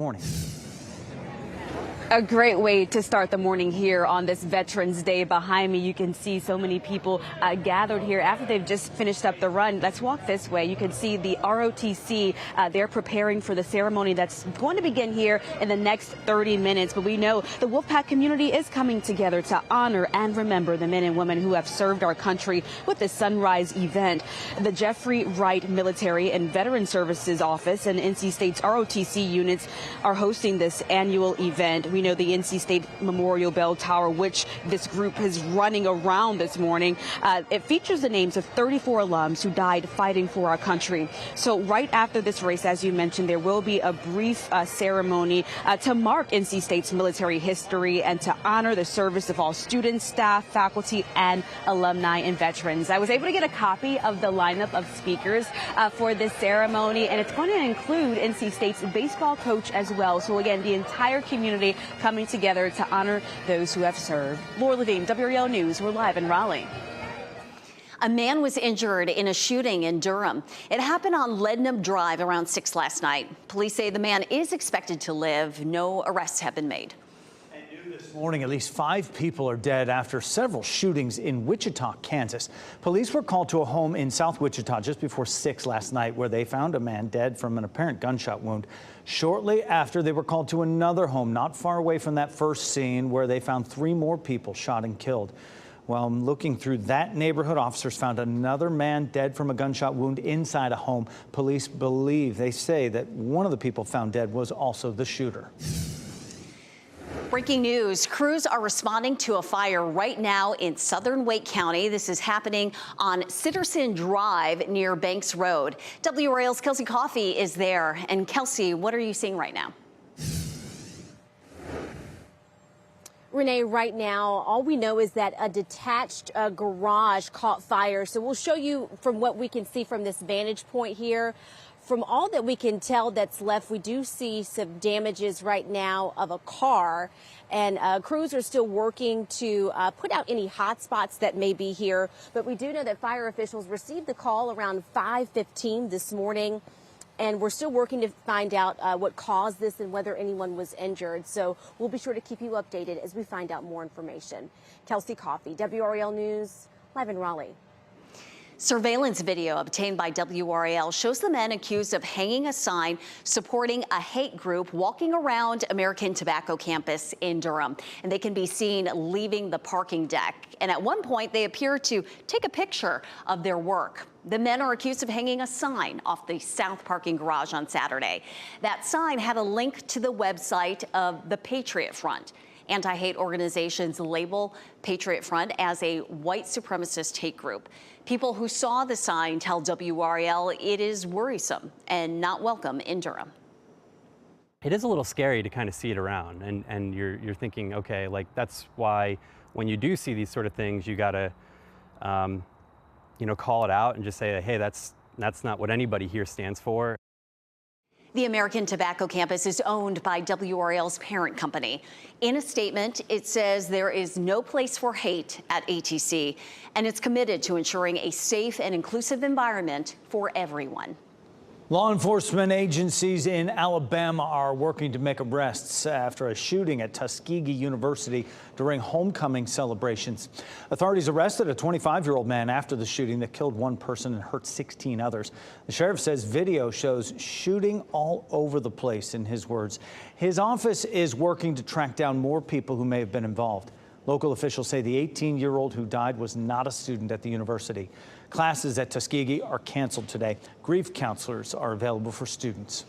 Morning. A great way to start the morning here on this Veterans Day. Behind me, you can see so many people gathered here after they've just finished up the run. Let's walk this way. You can see the ROTC. They're preparing for the ceremony that's going to begin here in the next 30 minutes. But we know the Wolfpack community is coming together to honor and remember the men and women who have served our country with this sunrise event. The Jeffrey Wright Military and Veteran Services Office and NC State's ROTC units are hosting this annual event. We know the NC State Memorial Bell Tower, which this group is running around this morning. It features the names of 34 alums who died fighting for our country. So right after this race, as you mentioned, there will be a brief ceremony to mark NC State's military history and to honor the service of all students, staff, faculty, and alumni and veterans. I was able to get a copy of the lineup of speakers for this ceremony, and it's going to include NC State's baseball coach as well. So again, the entire community coming together to honor those who have served. Laura Levine, WRAL News. We're live in Raleigh. A man was injured in a shooting in Durham. It happened on Leadnam Drive around 6 last night. Police say the man is expected to live. No arrests have been made. This morning, at least 5 people are dead after several shootings in Wichita, Kansas. Police were called to a home in South Wichita just before 6 last night, where they found a man dead from an apparent gunshot wound. Shortly after, they were called to another home not far away from that first scene, where they found 3 more people shot and killed. While looking through that neighborhood, officers found another man dead from a gunshot wound inside a home. Police believe, they say, that one of the people found dead was also the shooter. Breaking news, crews are responding to a fire right now in southern Wake County. This is happening on Sitterson Drive near Banks Road. WRAL's Kelsey Coffey is there. And Kelsey, what are you seeing right now? Renee, right now, all we know is that a detached garage caught fire. So we'll show you from what we can see from this vantage point here. From all that we can tell that's left, we do see some damages right now of a car, and crews are still working to put out any hot spots that may be here. But we do know that fire officials received the call around 5:15 this morning, and we're still working to find out what caused this and whether anyone was injured. So we'll be sure to keep you updated as we find out more information. Kelsey Coffey, WRAL News, live in Raleigh. Surveillance video obtained by WRAL shows the men accused of hanging a sign supporting a hate group walking around American Tobacco campus in Durham. And they can be seen leaving the parking deck. And at one point, they appear to take a picture of their work. The men are accused of hanging a sign off the south parking garage on Saturday. That sign had a link to the website of the Patriot Front. Anti-hate organizations label Patriot Front as a white supremacist hate group. People who saw the sign tell WRAL it is worrisome and not welcome in Durham. It is a little scary to kind of see it around, and you're thinking, okay, like that's why when you do see these sort of things, you gotta, call it out and just say, hey, that's not what anybody here stands for. The American Tobacco campus is owned by WRAL's parent company. In a statement, it says there is no place for hate at ATC, and it's committed to ensuring a safe and inclusive environment for everyone. Law enforcement agencies in Alabama are working to make arrests after a shooting at Tuskegee University during homecoming celebrations. Authorities arrested a 25-year-old man after the shooting that killed 1 person and hurt 16 others. The sheriff says video shows shooting all over the place, in his words. His office is working to track down more people who may have been involved. Local officials say the 18-year-old who died was not a student at the university. Classes at Tuskegee are canceled today. Grief counselors are available for students.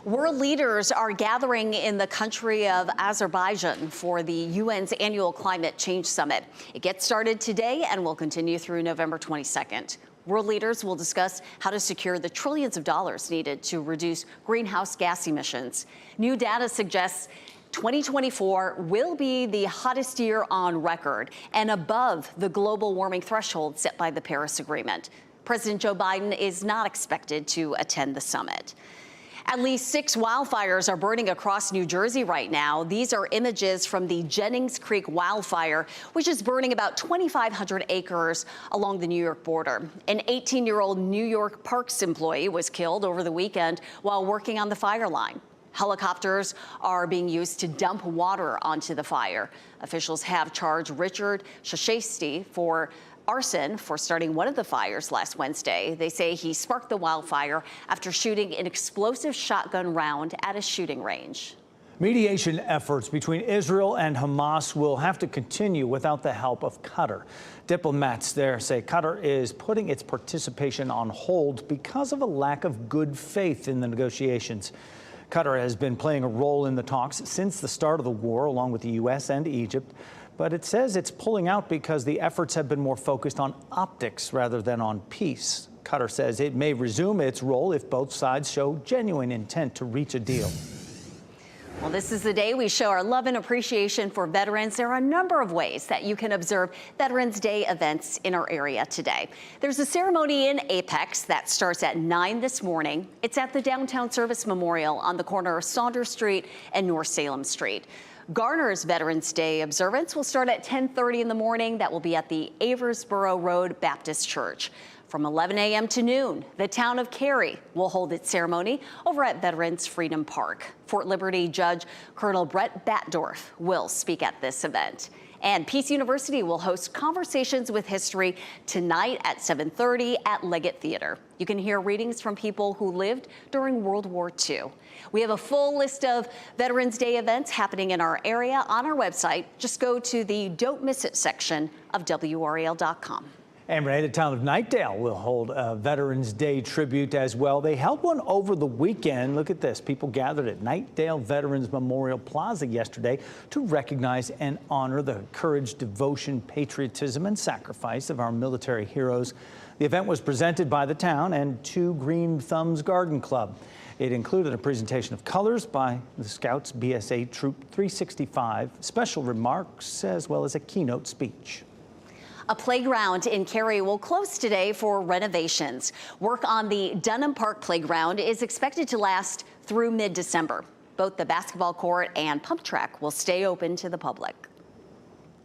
World leaders are gathering in the country of Azerbaijan for the UN's annual Climate Change Summit. It gets started today and will continue through November 22nd. World leaders will discuss how to secure the trillions of dollars needed to reduce greenhouse gas emissions. New data suggests 2024 will be the hottest year on record and above the global warming threshold set by the Paris Agreement. President Joe Biden is not expected to attend the summit. At least 6 wildfires are burning across New Jersey right now. These are images from the Jennings Creek wildfire, which is burning about 2,500 acres along the New York border. An 18-year-old New York Parks employee was killed over the weekend while working on the fire line. Helicopters are being used to dump water onto the fire. Officials have charged Richard Shashesty for arson for starting one of the fires last Wednesday. They say he sparked the wildfire after shooting an explosive shotgun round at a shooting range. Mediation efforts between Israel and Hamas will have to continue without the help of Qatar. Diplomats there say Qatar is putting its participation on hold because of a lack of good faith in the negotiations. Qatar has been playing a role in the talks since the start of the war, along with the U.S. and Egypt. But it says it's pulling out because the efforts have been more focused on optics rather than on peace. Qatar says it may resume its role if both sides show genuine intent to reach a deal. Well, this is the day we show our love and appreciation for veterans. There are a number of ways that you can observe Veterans Day events in our area today. There's a ceremony in Apex that starts at 9 this morning. It's at the Downtown Service Memorial on the corner of Saunders Street and North Salem Street. Garner's Veterans Day observance will start at 10:30 in the morning. That will be at the Aversboro Road Baptist Church. From 11 a.m. to noon, the town of Cary will hold its ceremony over at Veterans Freedom Park. Fort Liberty Judge Colonel Brett Batdorf will speak at this event. And Peace University will host Conversations with History tonight at 7:30 at Leggett Theater. You can hear readings from people who lived during World War II. We have a full list of Veterans Day events happening in our area on our website. Just go to the Don't Miss It section of WRAL.com. And Renee, the town of Knightdale will hold a Veterans Day tribute as well. They held one over the weekend. Look at this. People gathered at Knightdale Veterans Memorial Plaza yesterday to recognize and honor the courage, devotion, patriotism, and sacrifice of our military heroes. The event was presented by the town and Two Green Thumbs Garden Club. It included a presentation of colors by the Scouts BSA Troop 365, special remarks, as well as a keynote speech. A playground in Cary will close today for renovations. Work on the Dunham Park playground is expected to last through mid-December. Both the basketball court and pump track will stay open to the public.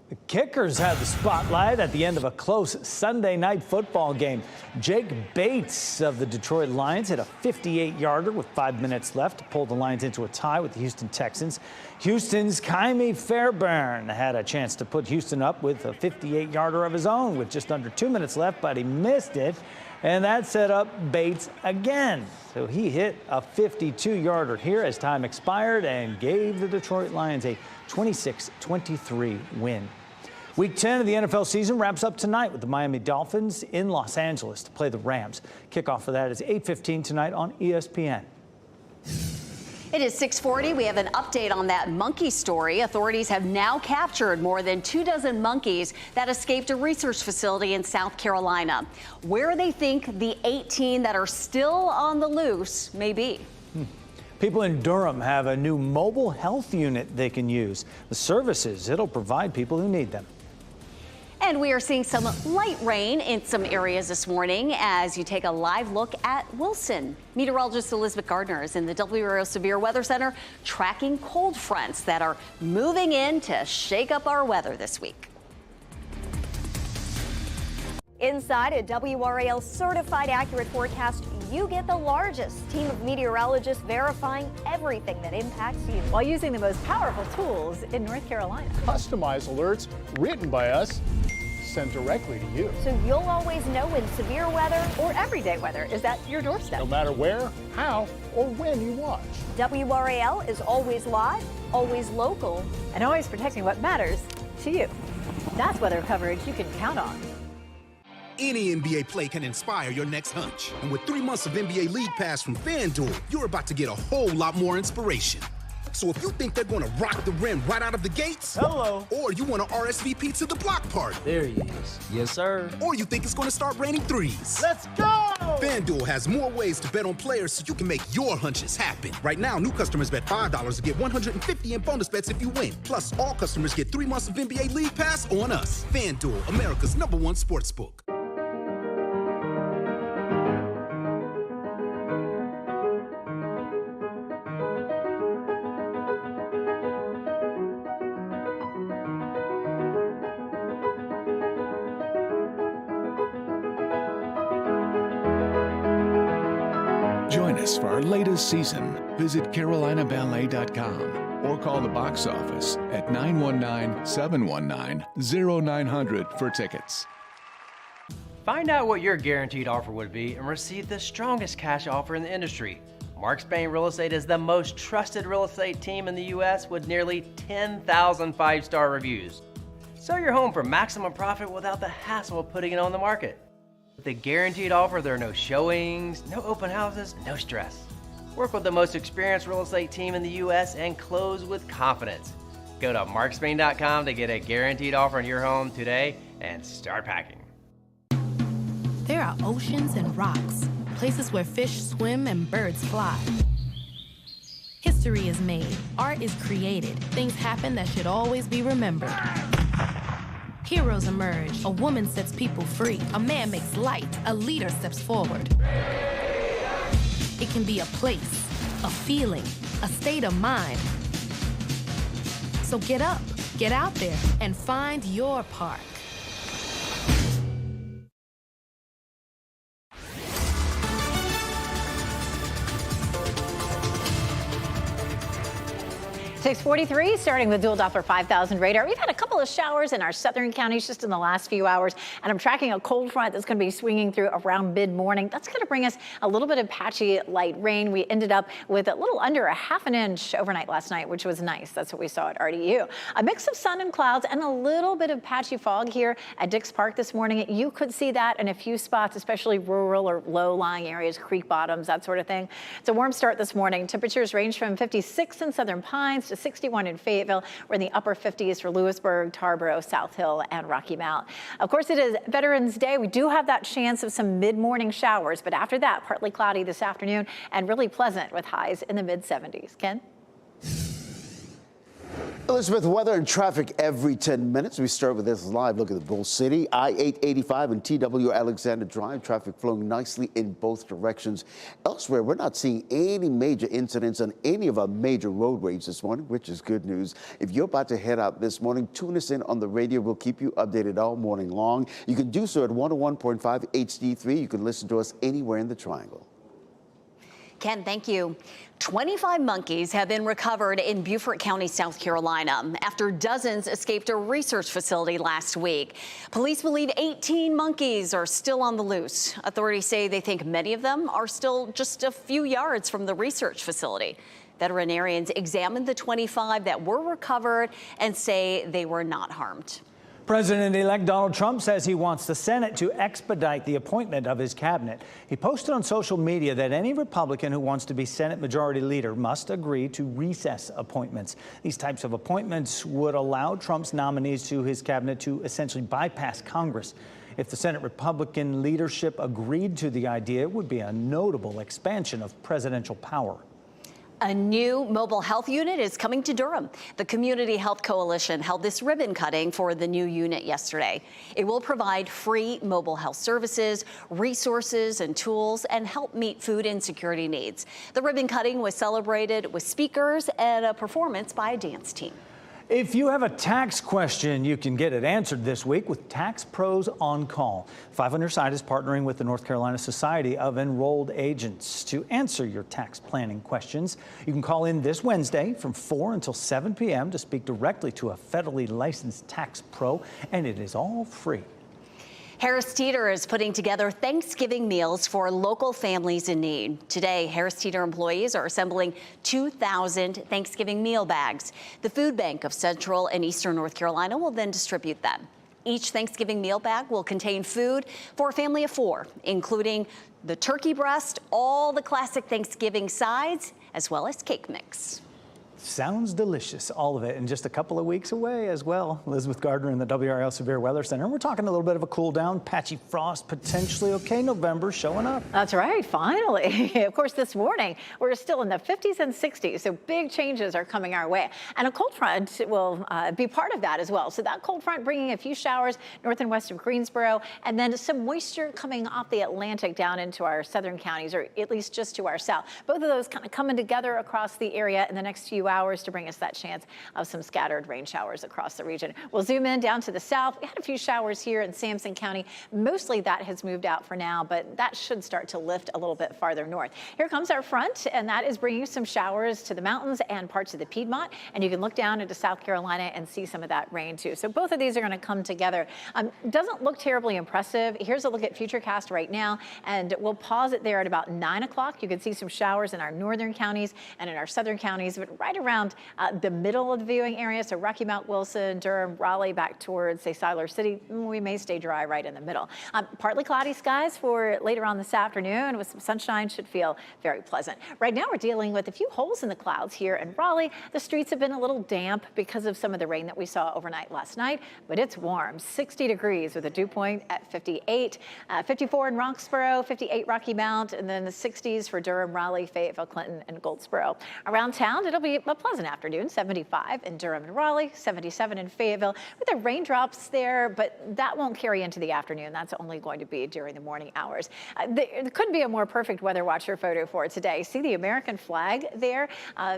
The Kickers had the spotlight at the end of a close Sunday night football game. Jake Bates of the Detroit Lions hit a 58-yarder with 5 minutes left to pull the Lions into a tie with the Houston Texans. Houston's Kymie Fairbairn had a chance to put Houston up with a 58-yarder of his own with just under 2 minutes left, but he missed it. And that set up Bates again. So he hit a 52-yarder here as time expired and gave the Detroit Lions a 26-23 win. Week 10 of the NFL season wraps up tonight with the Miami Dolphins in Los Angeles to play the Rams. Kickoff for that is 8:15 tonight on ESPN. It is 6:40. We have an update on that monkey story. Authorities have now captured more than 24 monkeys that escaped a research facility in South Carolina, where they think the 18 that are still on the loose may be. People in Durham have a new mobile health unit they can use. The services it'll provide people who need them. And we are seeing some light rain in some areas this morning as you take a live look at Wilson. Meteorologist Elizabeth Gardner is in the WRAL Severe Weather Center tracking cold fronts that are moving in to shake up our weather this week. Inside a WRAL certified accurate forecast, you get the largest team of meteorologists verifying everything that impacts you, while using the most powerful tools in North Carolina. Customized alerts written by us, sent directly to you. So you'll always know when severe weather or everyday weather is at your doorstep. No matter where, how, or when you watch. WRAL is always live, always local, and always protecting what matters to you. That's weather coverage you can count on. Any NBA play can inspire your next hunch. And with 3 months of NBA League Pass from FanDuel, you're about to get a whole lot more inspiration. So if you think they're going to rock the rim right out of the gates, hello, or you want to RSVP to the block party, there he is. Yes, sir. Or you think it's going to start raining threes, let's go! FanDuel has more ways to bet on players so you can make your hunches happen. Right now, new customers bet $5 to get $150 in bonus bets if you win. Plus, all customers get 3 months of NBA League Pass on us. FanDuel, America's #1 sportsbook. Join us for our latest season. Visit CarolinaBallet.com or call the box office at 919-719-0900 for tickets. Find out what your guaranteed offer would be and receive the strongest cash offer in the industry. Mark Spain Real Estate is the most trusted real estate team in the U.S. with nearly 10,000 five-star reviews. Sell your home for maximum profit without the hassle of putting it on the market. With the guaranteed offer, there are no showings, no open houses, no stress. Work with the most experienced real estate team in the U.S. and close with confidence. Go to markspain.com to get a guaranteed offer on your home today and start packing. There are oceans and rocks, places where fish swim and birds fly. History is made, art is created, things happen that should always be remembered. Heroes emerge, a woman sets people free, a man makes light, a leader steps forward. It can be a place, a feeling, a state of mind. So get up, get out there, and find your park. .643, starting with dual Doppler 5000 radar. We've had a couple of showers in our southern counties just in the last few hours, and I'm tracking a cold front that's going to be swinging through around mid-morning. That's going to bring us a little bit of patchy light rain. We ended up with a little under a half an inch overnight last night, which was nice. That's what we saw at RDU. A mix of sun and clouds and a little bit of patchy fog here at Dix Park this morning. You could see that in a few spots, especially rural or low-lying areas, creek bottoms, that sort of thing. It's a warm start this morning. Temperatures range from 56 in Southern Pines to 61 in Fayetteville. We're in the upper 50s for Lewisburg, Tarboro, South Hill, and Rocky Mount. Of course, it is Veterans Day. We do have that chance of some mid-morning showers, but after that, partly cloudy this afternoon and really pleasant with highs in the mid-70s. Ken? Elizabeth, weather and traffic every 10 minutes. We start with this live look at the Bull City. I-885 and TW Alexander Drive, traffic flowing nicely in both directions. Elsewhere, we're not seeing any major incidents on any of our major roadways this morning, which is good news. If you're about to head out this morning, tune us in on the radio. We'll keep you updated all morning long. You can do so at 101.5 HD3. You can listen to us anywhere in the Triangle. Ken, thank you. 25 monkeys have been recovered in Beaufort County, South Carolina, after dozens escaped a research facility last week. Police believe 18 monkeys are still on the loose. Authorities say they think many of them are still just a few yards from the research facility. Veterinarians examined the 25 that were recovered and say they were not harmed. President-elect Donald Trump says he wants the Senate to expedite the appointment of his cabinet. He posted on social media that any Republican who wants to be Senate Majority Leader must agree to recess appointments. These types of appointments would allow Trump's nominees to his cabinet to essentially bypass Congress. If the Senate Republican leadership agreed to the idea, it would be a notable expansion of presidential power. A new mobile health unit is coming to Durham. The Community Health Coalition held this ribbon cutting for the new unit yesterday. It will provide free mobile health services, resources, and tools, and help meet food insecurity needs. The ribbon cutting was celebrated with speakers and a performance by a dance team. If you have a tax question, you can get it answered this week with Tax Pros on Call. 500 Side is partnering with the North Carolina Society of Enrolled Agents to answer your tax planning questions. You can call in this Wednesday from 4 until 7 p.m. to speak directly to a federally licensed tax pro, and it is all free. Harris Teeter is putting together Thanksgiving meals for local families in need. Today, Harris Teeter employees are assembling 2,000 Thanksgiving meal bags. The Food Bank of Central and Eastern North Carolina will then distribute them. Each Thanksgiving meal bag will contain food for a family of 4, including the turkey breast, all the classic Thanksgiving sides, as well as cake mix. Sounds delicious, all of it, and just a couple of weeks away as well. Elizabeth Gardner in the WRAL Severe Weather Center. And we're talking a little bit of a cool down, patchy frost, potentially okay. November showing up. That's right, finally. Of course, this morning, we're still in the 50s and 60s, so big changes are coming our way. And a cold front will be part of that as well. So that cold front bringing a few showers north and west of Greensboro, and then some moisture coming off the Atlantic down into our southern counties, or at least just to our south. Both of those kind of coming together across the area in the next few hours. showers to bring us that chance of some scattered rain showers across the region. We'll zoom in down to the south. We had a few showers here in Sampson County. Mostly that has moved out for now, but that should start to lift a little bit farther north. Here comes our front, and that is bringing some showers to the mountains and parts of the Piedmont. And you can look down into South Carolina and see some of that rain too. So both of these are going to come together. Doesn't look terribly impressive. Here's a look at Futurecast right now, and we'll pause it there at about 9 o'clock. You can see some showers in our northern counties and in our southern counties, but right around the middle of the viewing area. So Rocky Mount, Wilson, Durham, Raleigh, back towards, say, Siler City, we may stay dry right in the middle. Partly cloudy skies for later on this afternoon with some sunshine. Should feel very pleasant. Right now we're dealing with a few holes in the clouds here in Raleigh. The streets have been a little damp because of some of the rain that we saw overnight last night, but it's warm. 60 degrees with a dew point at 58, 54 in Roxborough, 58 Rocky Mount, and then the 60s for Durham, Raleigh, Fayetteville, Clinton, and Goldsboro. Around town, it'll be a pleasant afternoon. 75 in Durham and Raleigh, 77 in Fayetteville, with the raindrops there, but that won't carry into the afternoon. That's only going to be during the morning hours. There couldn't be a more perfect weather watcher photo for today. See the American flag there?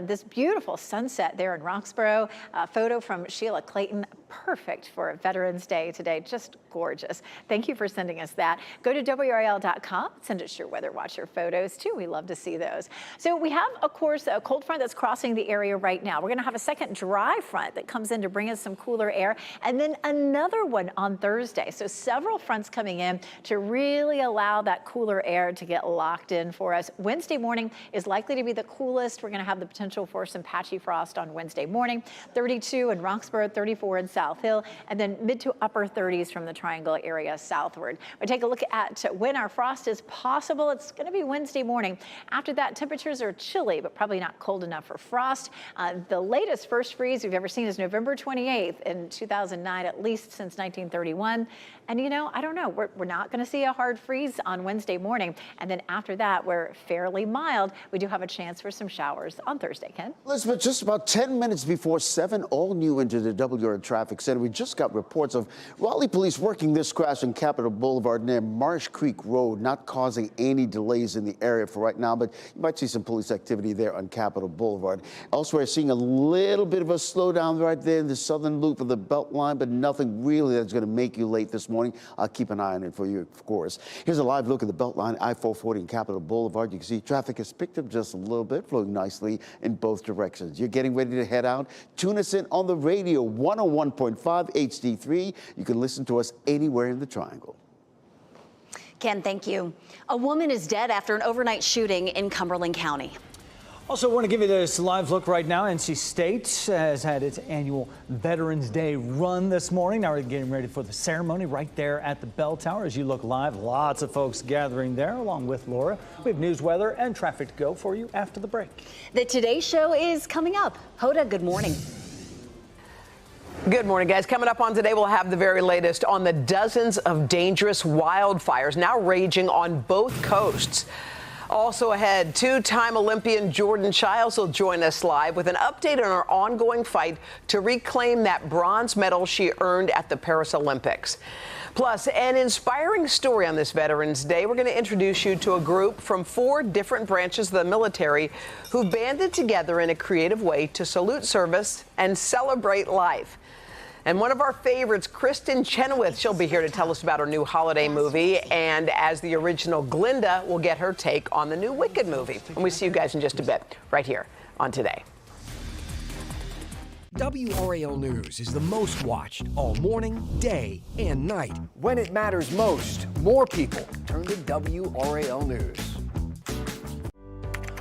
This beautiful sunset there in Roxborough. A photo from Sheila Clayton. Perfect for Veterans Day today. Just gorgeous. Thank you for sending us that. Go to WRAL.com. Send us your weather watcher photos too. We love to see those. So we have, of course, a cold front that's crossing the area right now. We're going to have a second dry front that comes in to bring us some cooler air, and then another one on Thursday. So several fronts coming in to really allow that cooler air to get locked in for us. Wednesday morning is likely to be the coolest. We're going to have the potential for some patchy frost on Wednesday morning. 32 in Roxborough, 34 in South Hill, and then mid to upper 30s from the Triangle area southward. We take a look at when our frost is possible. It's going to be Wednesday morning. After that, temperatures are chilly, but probably not cold enough for frost. The latest first freeze we've ever seen is November 28th in 2009, at least since 1931. And you know, I don't know, we're not going to see a hard freeze on Wednesday morning. And then after that, we're fairly mild. We do have a chance for some showers on Thursday, Ken. Elizabeth, just about 10 minutes before 7, all new into the WRAL Traffic Center. We just got reports of Raleigh police working this crash on Capitol Boulevard near Marsh Creek Road, not causing any delays in the area for right now, but you might see some police activity there on Capitol Boulevard. Elsewhere, seeing a little bit of a slowdown right there in the southern loop of the Beltline, but nothing really that's going to make you late this morning. I'll keep an eye on it for you, of course. Here's a live look at the Beltline, I-440 and Capitol Boulevard. You can see traffic has picked up just a little bit, flowing nicely in both directions. You're getting ready to head out. Tune us in on the radio, 101.5 HD3. You can listen to us anywhere in the Triangle. Ken, thank you. A woman is dead after an overnight shooting in Cumberland County. Also, want to give you this live look right now. NC State has had its annual Veterans Day run this morning. Now we're getting ready for the ceremony right there at the bell tower. As you look live, lots of folks gathering there along with Laura. We have news, weather, and traffic to go for you after the break. The Today Show is coming up. Hoda, good morning. Good morning, guys. Coming up on Today, we'll have the very latest on the dozens of dangerous wildfires now raging on both coasts. Also ahead, two-time Olympian Jordan Childs will join us live with an update on her ongoing fight to reclaim that bronze medal she earned at the Paris Olympics. Plus, an inspiring story on this Veterans Day. We're going to introduce you to a group from 4 different branches of the military who banded together in a creative way to salute service and celebrate life. And one of our favorites, Kristen Chenoweth, she'll be here to tell us about her new holiday movie. And as the original Glinda, we'll get her take on the new Wicked movie. And we see you guys in just a bit, right here on Today. WRAL News is the most watched all morning, day, and night. When it matters most, more people turn to WRAL News.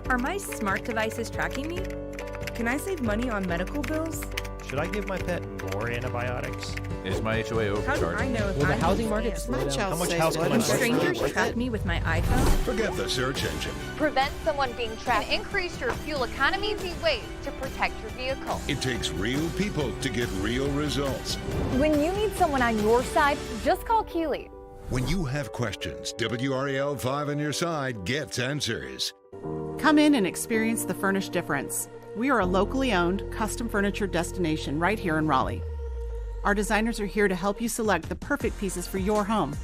Are my smart devices tracking me? Can I save money on medical bills? Should I give my pet more antibiotics? Is my HOA overcharged? How do I know if Will the I'm housing market slow down? How much house can I buy? Strangers track me with my iPhone? Forget the search engine. Prevent someone being tracked and increase your fuel economy ways to protect your vehicle. It takes real people to get real results. When you need someone on your side, just call Keeley. When you have questions, WRAL 5 on your side gets answers. Come in and experience the Furnish difference. We are a locally owned, custom furniture destination right here in Raleigh. Our designers are here to help you select the perfect pieces for your home.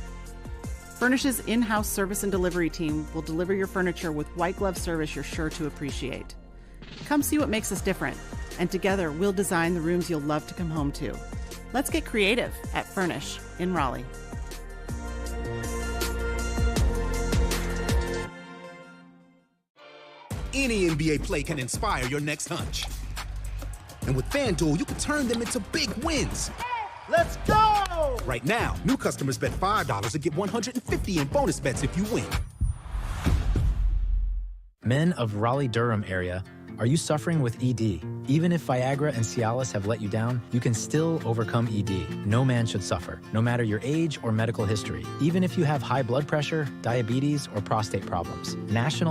Furnish's in-house service and delivery team will deliver your furniture with white glove service you're sure to appreciate. Come see what makes us different. And together, we'll design the rooms you'll love to come home to. Let's get creative at Furnish in Raleigh. Any NBA play can inspire your next hunch. And with FanDuel, you can turn them into big wins. Let's go! Right now, new customers bet $5 and get $150 in bonus bets if you win. Men of Raleigh-Durham area, are you suffering with ED? Even if Viagra and Cialis have let you down, you can still overcome ED. No man should suffer, no matter your age or medical history, even if you have high blood pressure, diabetes, or prostate problems. National